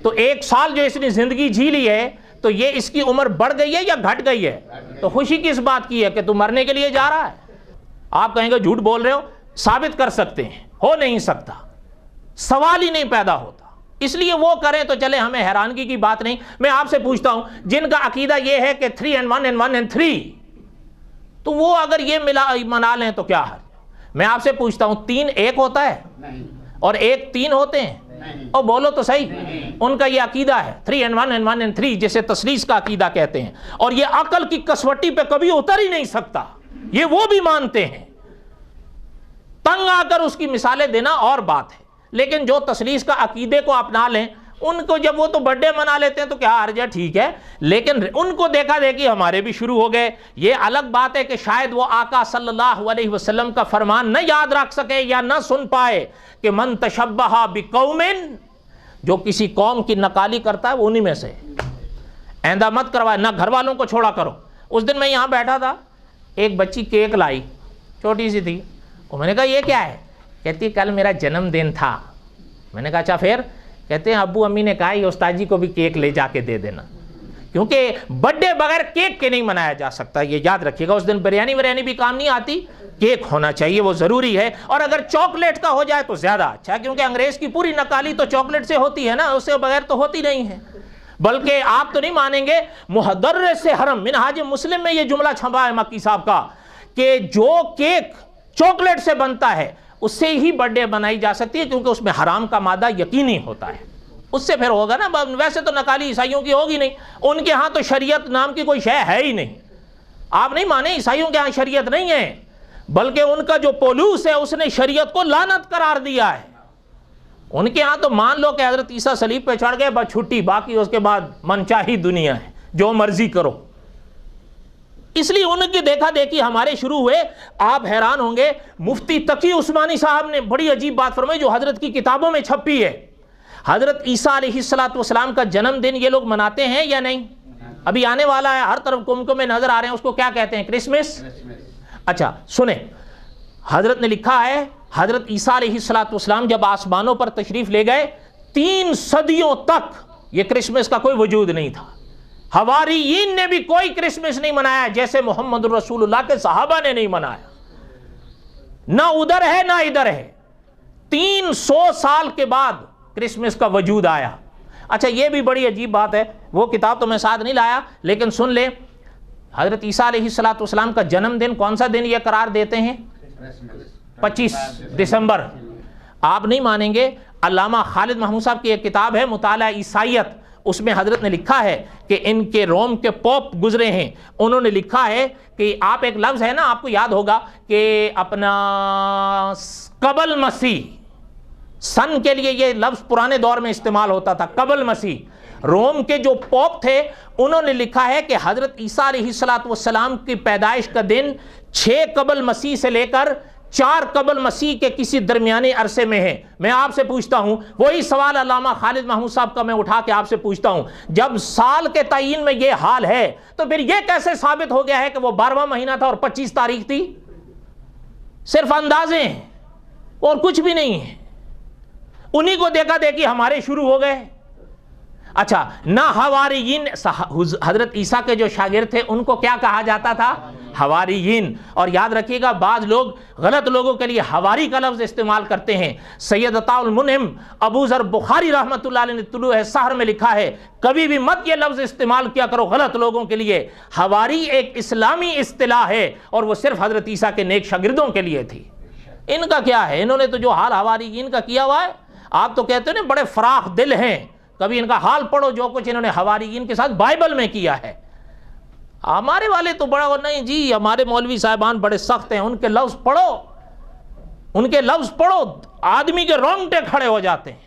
تو 1 سال جو اس نے زندگی جی لی ہے تو یہ اس کی عمر بڑھ گئی ہے یا گھٹ گئی ہے؟ تو خوشی کس بات کی ہے کہ تو مرنے کے لیے جا رہا ہے؟ آپ کہیں گے جھوٹ بول رہے ہو، ثابت کر سکتے ہیں، ہو نہیں سکتا، سوال ہی نہیں پیدا ہوتا، اس لیے وہ کریں تو چلے، ہمیں حیرانگی کی بات نہیں۔ میں آپ سے پوچھتا ہوں جن کا عقیدہ یہ ہے کہ 3 and 1 and 1 and 3، تو وہ اگر یہ منا لیں تو کیا ہے؟ میں آپ سے پوچھتا ہوں 3 ایک ہوتا ہے اور 1 3 ہوتے ہیں؟ اور بولو تو صحیح، ان کا یہ عقیدہ ہے 3 and 1 and 1 and 3، جسے تثلیث کا عقیدہ کہتے ہیں، اور یہ عقل کی کسوٹی پہ کبھی اتر ہی نہیں سکتا، یہ وہ بھی مانتے ہیں۔ تنگ آ کر اس کی مثالیں دینا اور بات ہے، لیکن جو تثلیث کا عقیدے کو اپنا لیں ان کو جب وہ تو برتھ ڈے منا لیتے ہیں تو کیا حرج ہے، ٹھیک ہے، لیکن ان کو دیکھا دیکھی ہمارے بھی شروع ہو گئے۔ یہ الگ بات ہے کہ شاید وہ آقا صلی اللہ علیہ وسلم کا فرمان نہ یاد رکھ سکے یا نہ سن پائے کہ من تشبہ بقوم، جو کسی قوم کی نقالی کرتا ہے وہ انہی میں سے، آئندہ مت کروائے، نہ گھر والوں کو چھوڑا کرو۔ اس دن میں یہاں بیٹھا تھا، ایک بچی کیک لائی، چھوٹی سی تھی، اور میں نے کہا یہ کیا ہے؟ کہتی کل میرا جنم دن تھا۔ میں نے کہا اچھا پھر؟ کہتے ہیں ابو امی نے کہا یہ استاد جی کو بھی کیک لے جا کے دے دینا، کیونکہ برتھ ڈے بغیر کیک کے نہیں منایا جا سکتا، یہ یاد رکھیے گا۔ اس دن بریانی بھی کام نہیں آتی، کیک ہونا چاہیے، وہ ضروری ہے، اور اگر چاکلیٹ کا ہو جائے تو زیادہ اچھا ہے، کیونکہ انگریز کی پوری نقالی تو چاکلیٹ سے ہوتی ہے نا، اس سے بغیر تو ہوتی نہیں ہے۔ بلکہ آپ تو نہیں مانیں گے، محدث حرم منہاج مسلم میں یہ جملہ چھپا ہے مکی صاحب کا کہ جو کیک چاکلیٹ سے بنتا ہے اس سے ہی برتھ ڈے بنائی جا سکتی ہے، کیونکہ اس میں حرام کا مادہ یقینی ہوتا ہے، اس سے پھر ہوگا نا۔ ویسے تو نقالی عیسائیوں کی ہوگی نہیں، ان کے ہاں تو شریعت نام کی کوئی شے ہے ہی نہیں۔ آپ نہیں مانیں، عیسائیوں کے ہاں شریعت نہیں ہے، بلکہ ان کا جو پولوس ہے اس نے شریعت کو لعنت قرار دیا ہے۔ ان کے ہاں تو مان لو کہ حضرت عیسیٰ صلیب پہ چڑھ گئے، بس چھٹی، باقی اس کے بعد منچاہی دنیا ہے، جو مرضی کرو۔ اس لیے ان کی دیکھا دیکھی ہمارے شروع ہوئے۔ آپ حیران ہوں گے، مفتی تقی عثمانی صاحب نے بڑی عجیب بات فرمائی جو حضرت کی کتابوں میں چھپی ہے۔ حضرت عیسیٰ علیہ السلام کا جنم دن یہ لوگ مناتے ہیں یا نہیں؟ ابھی آنے والا ہے، ہر طرف کمکم میں نظر آ رہے ہیں، اس کو کیا کہتے ہیں؟ کرسمس۔ اچھا سنیں، حضرت نے لکھا ہے حضرت عیسیٰ علیہ السلام جب آسمانوں پر تشریف لے گئے 3 صدیوں تک یہ کرسمس کا کوئی وجود نہیں تھا۔ حواریین نے بھی کوئی کرسمس نہیں منایا، جیسے محمد رسول اللہ کے صحابہ نے نہیں منایا، نہ ادھر ہے نہ ادھر ہے۔ 300 سال کے بعد کرسمس کا وجود آیا۔ اچھا یہ بھی بڑی عجیب بات ہے، وہ کتاب تو میں ساتھ نہیں لایا، لیکن سن لیں، حضرت عیسیٰ علیہ السلام کا جنم دن کون سا دن یہ قرار دیتے ہیں؟ 25 دسمبر۔ آپ نہیں مانیں گے، علامہ خالد محمود صاحب کی ایک کتاب ہے مطالعہ عیسائیت، اس میں حضرت نے لکھا ہے کہ ان کے روم کے پوپ گزرے ہیں، انہوں نے لکھا ہے کہ آپ ایک لفظ ہے نا، آپ کو یاد ہوگا کہ اپنا قبل مسیح، سن کے لیے یہ لفظ پرانے دور میں استعمال ہوتا تھا، قبل مسیح۔ روم کے جو پوپ تھے انہوں نے لکھا ہے کہ حضرت عیسیٰ علیہ السلام کی پیدائش کا دن 6 قبل مسیح سے لے کر 4 قبل مسیح کے کسی درمیانی عرصے میں ہے۔ میں آپ سے پوچھتا ہوں، وہی سوال علامہ خالد محمود صاحب کا میں اٹھا کے آپ سے پوچھتا ہوں، جب سال کے تعین میں یہ حال ہے تو پھر یہ کیسے ثابت ہو گیا ہے کہ وہ 12واں مہینہ تھا اور 25 تاریخ تھی؟ صرف اندازے ہیں اور کچھ بھی نہیں ہے۔ انہی کو دیکھا دیکھی ہمارے شروع ہو گئے۔ اچھا، نہ حواریین، حضرت عیسیٰ کے جو شاگرد تھے ان کو کیا کہا جاتا تھا؟ حواریین۔ اور یاد رکھیے گا، بعض لوگ غلط لوگوں کے لیے حواری کا لفظ استعمال کرتے ہیں۔ سید عطاء المنعم ابو ذر بخاری رحمۃ اللہ علیہ نے طلوع سحر میں لکھا ہے، کبھی بھی مت یہ لفظ استعمال کیا کرو غلط لوگوں کے لیے۔ حواری ایک اسلامی اصطلاح ہے اور وہ صرف حضرت عیسیٰ کے نیک شاگردوں کے لیے تھی۔ ان کا کیا ہے؟ انہوں نے تو جو حال حواریین کا کیا ہوا ہے، آپ تو کہتے ہیں نا بڑے فراخ دل ہیں، کبھی ان کا حال پڑھو جو کچھ انہوں نے حواریین کے ساتھ بائبل میں کیا ہے۔ ہمارے والے تو بڑا نہیں جی، ہمارے مولوی صاحبان بڑے سخت ہیں، ان کے لفظ پڑھو، ان کے لفظ پڑھو، آدمی کے رونگٹے کھڑے ہو جاتے ہیں۔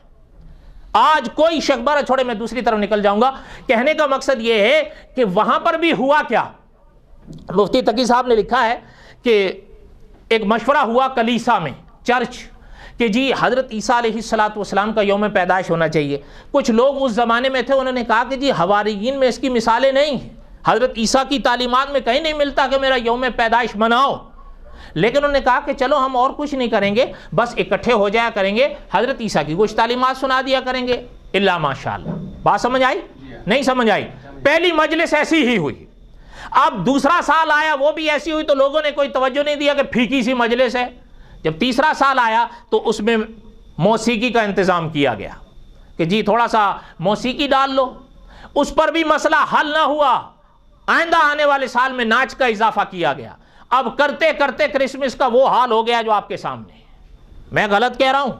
آج کوئی شک بارہ چھوڑے، میں دوسری طرف نکل جاؤں گا۔ کہنے کا مقصد یہ ہے کہ وہاں پر بھی ہوا کیا، مفتی تقی صاحب نے لکھا ہے کہ ایک مشورہ ہوا کلیسا میں، چرچ، کہ جی حضرت عیسیٰ علیہ السلام کا یوم پیدائش ہونا چاہیے۔ کچھ لوگ اس زمانے میں تھے، انہوں نے کہا کہ جی حواریین میں اس کی مثالیں نہیں ہیں، حضرت عیسیٰ کی تعلیمات میں کہیں نہیں ملتا کہ میرا یوم پیدائش مناؤ۔ لیکن انہوں نے کہا کہ چلو ہم اور کچھ نہیں کریں گے، بس اکٹھے ہو جایا کریں گے، حضرت عیسیٰ کی کچھ تعلیمات سنا دیا کریں گے، اللہ ماشاءاللہ۔ بات سمجھ آئی؟ نہیں سمجھ آئی؟ پہلی مجلس ایسی ہی ہوئی۔ اب دوسرا سال آیا، وہ بھی ایسی ہوئی، تو لوگوں نے کوئی توجہ نہیں دیا کہ پھیکی سی مجلس ہے۔ جب تیسرا سال آیا تو اس میں موسیقی کا انتظام کیا گیا کہ جی تھوڑا سا موسیقی ڈال لو۔ اس پر بھی مسئلہ حل نہ ہوا، آئندہ آنے والے سال میں ناچ کا اضافہ کیا گیا۔ اب کرتے کرتے کرسمس کا وہ حال ہو گیا جو آپ کے سامنے ہے۔ میں غلط کہہ رہا ہوں؟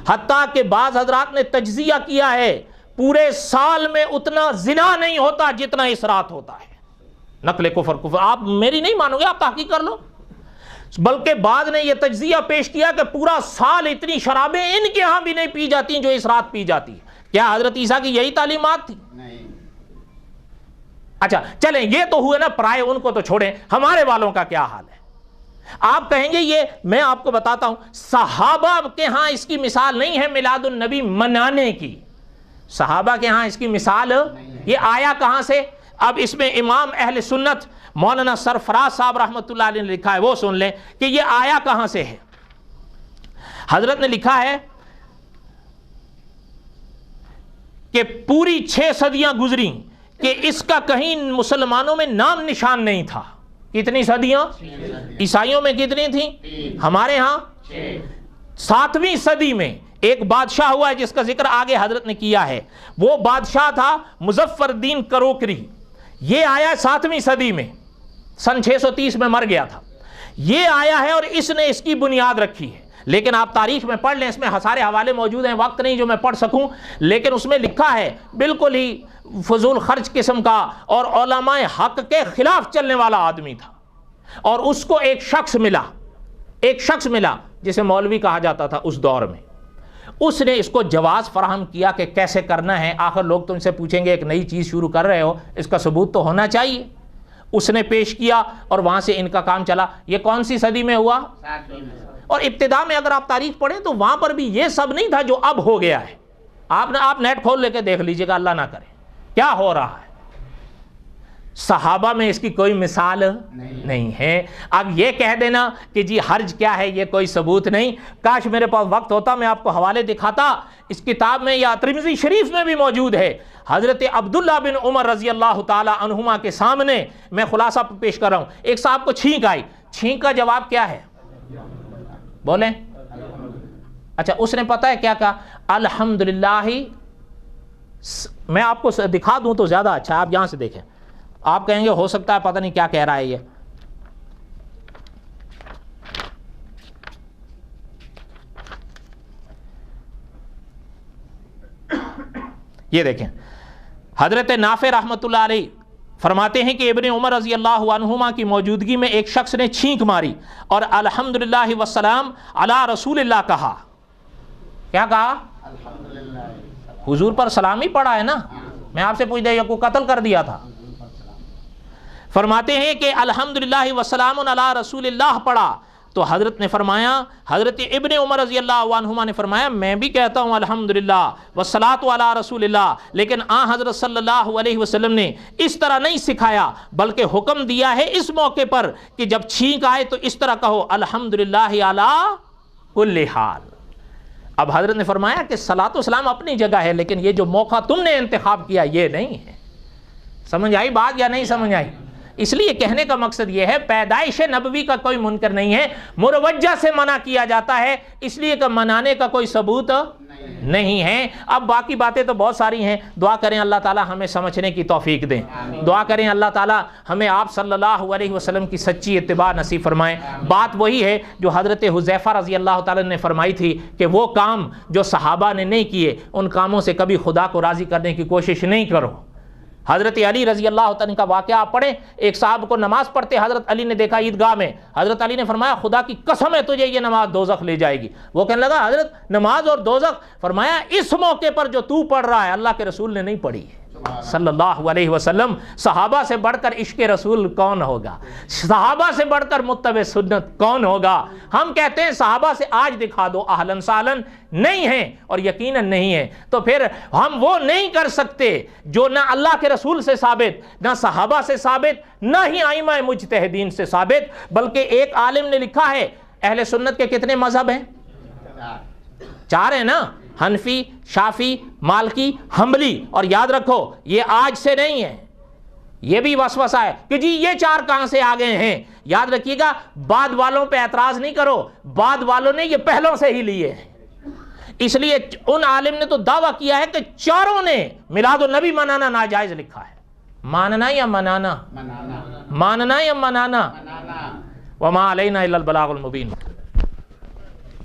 حتیٰ کہ بعض حضرات نے تجزیہ کیا ہے، پورے سال میں اتنا زنا نہیں ہوتا جتنا اس رات ہوتا ہے۔ نقل کفر، آپ میری نہیں مانو گے، آپ تحقیق کر لو۔ بلکہ بعض نے یہ تجزیہ پیش کیا کہ پورا سال اتنی شرابیں ان کے ہاں بھی نہیں پی جاتی جو اس رات پی جاتی ہے۔ کیا حضرت عیسیٰ کی یہی تعلیمات تھی؟ اچھا چلیں یہ تو ہوئے نا پرائے، ان کو تو چھوڑیں، ہمارے والوں کا کیا حال ہے؟ آپ کہیں گے یہ میں آپ کو بتاتا ہوں، صحابہ کے ہاں اس کی مثال نہیں ہے میلاد النبی منانے کی، صحابہ کے ہاں اس کی مثال یہ آیا کہاں سے؟ اب اس میں امام اہل سنت مولانا سرفراز صاحب رحمۃ اللہ علیہ نے لکھا ہے، وہ سن لیں کہ یہ آیا کہاں سے ہے۔ حضرت نے لکھا ہے کہ پوری 6 صدیاں گزری کہ اس کا کہیں مسلمانوں میں نام نشان نہیں تھا۔ کتنی صدیاں؟ عیسائیوں میں کتنی تھیں؟ ہمارے ہاں 7ویں صدی میں ایک بادشاہ ہوا ہے جس کا ذکر آگے حضرت نے کیا ہے، وہ بادشاہ تھا مظفر الدین کروکری، یہ آیا 7ویں صدی میں، سن 630 میں مر گیا تھا، یہ آیا ہے اور اس نے اس کی بنیاد رکھی ہے۔ لیکن آپ تاریخ میں پڑھ لیں، اس میں سارے حوالے موجود ہیں، وقت نہیں جو میں پڑھ سکوں، لیکن اس میں لکھا ہے بالکل ہی فضول خرچ قسم کا اور علماء حق کے خلاف چلنے والا آدمی تھا، اور اس کو ایک شخص ملا جسے مولوی کہا جاتا تھا اس دور میں، اس نے اس کو جواز فراہم کیا کہ کیسے کرنا ہے، آخر لوگ تم سے پوچھیں گے ایک نئی چیز شروع کر رہے ہو، اس کا ثبوت تو ہونا چاہیے۔ اس نے پیش کیا اور وہاں سے ان کا کام چلا۔ یہ کون سی صدی میں ہوا؟ اور ابتدا میں اگر آپ تاریخ پڑھیں تو وہاں پر بھی یہ سب نہیں تھا جو اب ہو گیا ہے۔ آپ نیٹ کھول لے کے دیکھ لیجئے گا، اللہ نہ کرے کیا ہو رہا ہے۔ صحابہ میں اس کی کوئی مثال نہیں ہے۔ اب یہ کہہ دینا کہ جی حرج کیا ہے، یہ کوئی ثبوت نہیں، کاش میرے پاس وقت ہوتا میں آپ کو حوالے دکھاتا، اس کتاب میں یا ترمذی شریف میں بھی موجود ہے۔ حضرت عبداللہ بن عمر رضی اللہ تعالی عنہما کے سامنے میں خلاصہ پیش کر رہا ہوں، ایک صاحب کو چھینک آئی، چھینک کا جواب کیا ہے؟ بولیں۔ اچھا اس نے پتہ ہے کیا کہا؟ الحمدللہ۔ میں آپ کو دکھا دوں تو زیادہ اچھا ہے، آپ یہاں سے دیکھیں، آپ کہیں گے ہو سکتا ہے پتہ نہیں کیا کہہ رہا ہے یہ دیکھیں، حضرت نافع رحمۃ اللہ علیہ فرماتے ہیں کہ ابن عمر رضی اللہ عنہما کی موجودگی میں ایک شخص نے چھینک ماری اور الحمدللہ والسلام علی رسول اللہ کہا۔ کیا کہا؟ حضور پر سلام ہی پڑھا ہے نا، میں آپ سے پوچھ دیا کو قتل کر دیا تھا؟ فرماتے ہیں کہ الحمدللہ والسلام علی رسول اللہ پڑھا تو حضرت نے فرمایا، حضرت ابن عمر رضی اللہ عنہما نے فرمایا میں بھی کہتا ہوں الحمدللہ والصلاۃ علی رسول اللہ، لیکن حضرت صلی اللہ علیہ وسلم نے اس طرح نہیں سکھایا، بلکہ حکم دیا ہے اس موقع پر کہ جب چھینک آئے تو اس طرح کہو الحمدللہ علی کل حال۔ اب حضرت نے فرمایا کہ صلاۃ و سلام اپنی جگہ ہے، لیکن یہ جو موقع تم نے انتخاب کیا یہ نہیں ہے۔ سمجھ آئی بات یا نہیں سمجھ آئی؟ اس لیے کہنے کا مقصد یہ ہے پیدائش نبوی کا کوئی منکر نہیں ہے، مروجہ سے منع کیا جاتا ہے اس لیے کہ منانے کا کوئی ثبوت نہیں ہے۔ اب باقی باتیں تو بہت ساری ہیں، دعا کریں اللہ تعالی ہمیں سمجھنے کی توفیق دیں، دعا کریں اللہ تعالی ہمیں آپ صلی اللہ علیہ وسلم کی سچی اتباع نصیب فرمائیں۔ بات وہی ہے جو حضرت حذیفہ رضی اللہ تعالی نے فرمائی تھی کہ وہ کام جو صحابہ نے نہیں کیے ان کاموں سے کبھی خدا کو راضی کرنے کی کوشش نہیں کرو۔ حضرت علی رضی اللہ تعالیٰ کا واقعہ آپ پڑھیں، ایک صاحب کو نماز پڑھتے حضرت علی نے دیکھا عیدگاہ میں، حضرت علی نے فرمایا خدا کی قسم ہے تجھے یہ نماز دوزخ لے جائے گی۔ وہ کہنے لگا حضرت نماز اور دوزخ؟ فرمایا اس موقع پر جو تو پڑھ رہا ہے اللہ کے رسول نے نہیں پڑھی ہے صلی اللہ علیہ وسلم۔ صحابہ سے بڑھ کر عشق رسول کون ہوگا؟ صحابہ سے بڑھ کر متبع سنت کون ہوگا؟ ہم کہتے ہیں صحابہ سے آج دکھا دو، اہلاً سہلاً نہیں ہیں اور یقیناً نہیں ہیں، تو پھر ہم وہ نہیں کر سکتے جو نہ اللہ کے رسول سے ثابت، نہ صحابہ سے ثابت، نہ ہی ائمہ مجتہدین سے ثابت۔ بلکہ ایک عالم نے لکھا ہے اہل سنت کے کتنے مذہب ہیں؟ 4 ہیں نا، حنفی، شافی، مالکی، حنبلی، اور یاد رکھو یہ آج سے نہیں ہے، یہ بھی وسوسہ ہے کہ جی یہ 4 کہاں سے آ گئے ہیں۔ یاد رکھیے گا بعد والوں پہ اعتراض نہیں کرو، بعد والوں نے یہ پہلوں سے ہی لیے ہیں۔ اس لیے ان عالم نے تو دعویٰ کیا ہے کہ 4 نے میلاد النبی منانا ناجائز لکھا ہے۔ ماننا یا منانا؟ ماننا یا منانا؟ وما علینا الا البلاغ المبین۔